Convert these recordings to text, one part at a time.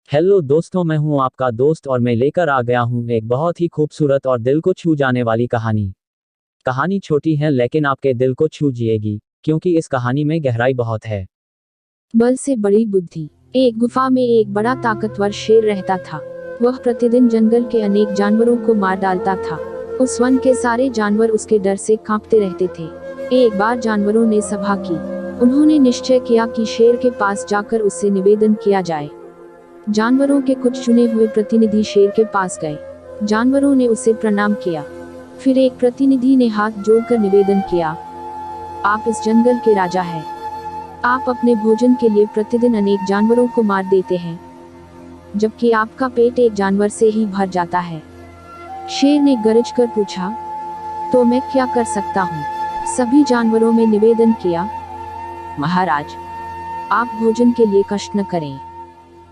Hello दोस्तों, मैं हूं आपका दोस्त और मैं लेकर आ गया हूं एक बहुत ही खूबसूरत और दिल को छू जाने वाली कहानी। कहानी छोटी है लेकिन आपके दिल को छू जाएगी, क्योंकि इस कहानी में गहराई बहुत है। बल से बड़ी बुद्धि। एक गुफा में एक बड़ा ताकतवर शेर रहता था। वह प्रतिदिन जंगल के अनेक जानवरों को मार डालता था। उस वन के सारे जानवर उसके डर से कांपते रहते थे। एक बार जानवरों ने सभा की। उन्होंने निश्चय किया कि शेर के पास जाकर उससे निवेदन किया जाए। जानवरों के कुछ चुने हुए प्रतिनिधि शेर के पास गए। जानवरों ने उसे प्रणाम किया। फिर एक प्रतिनिधि ने हाथ जोड़कर निवेदन किया, आप इस जंगल के राजा हैं। आप अपने भोजन के लिए प्रतिदिन अनेक जानवरों को मार देते हैं, जबकि आपका पेट एक जानवर से ही भर जाता है। शेर ने गरज कर पूछा, तो मैं क्या कर सकता हूँ? सभी जानवरों में निवेदन किया, महाराज, आप भोजन के लिए कष्ट न करें।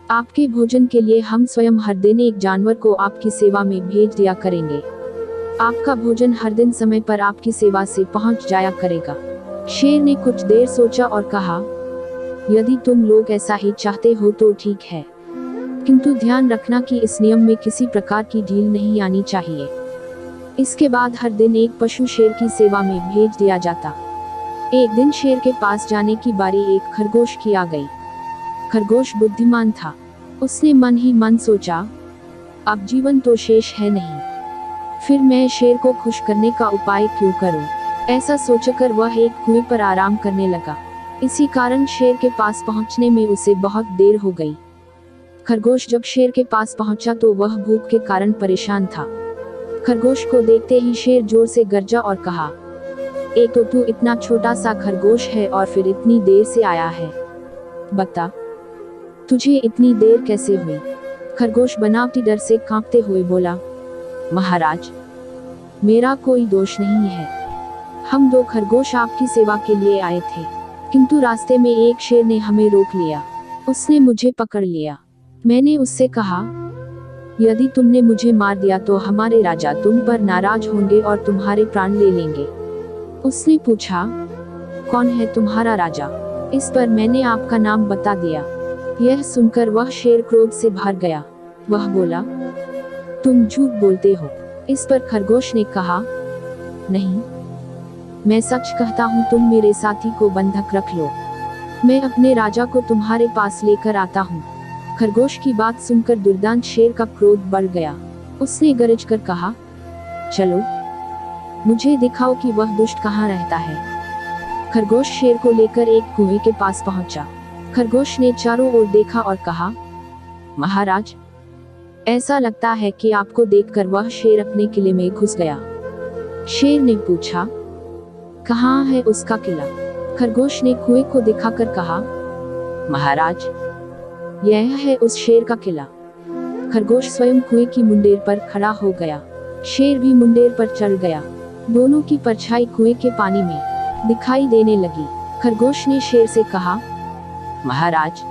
आपके भोजन के लिए हम स्वयं हर दिन एक जानवर को आपकी सेवा में भेज दिया करेंगे। आपका भोजन हर दिन समय पर आपकी सेवा से पहुंच जाया करेगा। शेर ने कुछ देर सोचा और कहा, यदि तुम लोग ऐसा ही चाहते हो तो ठीक है, किंतु ध्यान रखना कि इस नियम में किसी प्रकार की ढील नहीं आनी चाहिए। इसके बाद हर दिन एक पशु शेर की सेवा में भेज दिया जाता। एक दिन शेर के पास जाने की बारी एक खरगोश की आ गई। खरगोश बुद्धिमान था। उसने मन ही मन सोचा, अब जीवन तो शेष है नहीं, फिर मैं शेर को खुश करने का उपाय क्यों करूं? ऐसा सोचकर वह एक कुएं पर आराम करने लगा। इसी कारण शेर के पास पहुंचने में उसे बहुत देर हो गई। खरगोश जब शेर के पास पहुंचा तो वह भूख के कारण परेशान था। खरगोश को देखते ही शेर जोर से गरजा और कहा, एक तो तू इतना छोटा सा खरगोश है और फिर इतनी देर से आया है। बता, तुझे इतनी देर कैसे हुई? खरगोश बनावटी डर से कांपते हुए बोला, महाराज, मेरा कोई दोष नहीं है। हम दो खरगोश आपकी सेवा के लिए आए थे, किंतु रास्ते में एक शेर ने हमें रोक लिया। उसने मुझे पकड़ लिया। मैंने उससे कहा, यदि तुमने मुझे मार दिया तो हमारे राजा तुम पर नाराज होंगे और तुम्हारे प्राण ले लेंगे। उसने पूछा, कौन है तुम्हारा राजा? इस पर मैंने आपका नाम बता दिया। यह सुनकर वह शेर क्रोध से भर गया। वह बोला, तुम झूठ बोलते हो। इस पर खरगोश ने कहा, नहीं, मैं सच कहता हूँ, तुम मेरे साथी को बंधक रख लो, मैं अपने राजा को तुम्हारे पास लेकर आता हूँ। खरगोश की बात सुनकर दुर्दांत शेर का क्रोध बढ़ गया। उसने गरज कर कहा, चलो, मुझे दिखाओ कि वह दुष्ट कहाँ रहता है। खरगोश शेर को लेकर एक कुएं के पास पहुंचा। खरगोश ने चारों ओर देखा और कहा, महाराज, ऐसा लगता है कि आपको देखकर वह शेर अपने किले में घुस गया। शेर ने पूछा, कहाँ है उसका किला? खरगोश ने कुएं को दिखाकर कहा, महाराज, यह है उस शेर का किला। खरगोश स्वयं कुएं की मुंडेर पर खड़ा हो गया। शेर भी मुंडेर पर चढ़ गया। दोनों की परछाई कुएं के पानी में दिखाई देने लगी। खरगोश ने शेर से कहा, महाराज,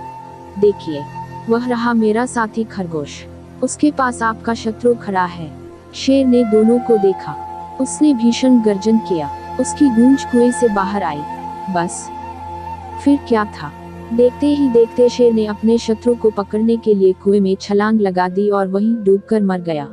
देखिए, वह रहा मेरा साथी खरगोश, उसके पास आपका शत्रु खड़ा है। शेर ने दोनों को देखा। उसने भीषण गर्जन किया। उसकी गूंज कुएं से बाहर आई। बस, फिर क्या था? देखते ही देखते शेर ने अपने शत्रु को पकड़ने के लिए कुएं में छलांग लगा दी और वहीं डूबकर मर गया।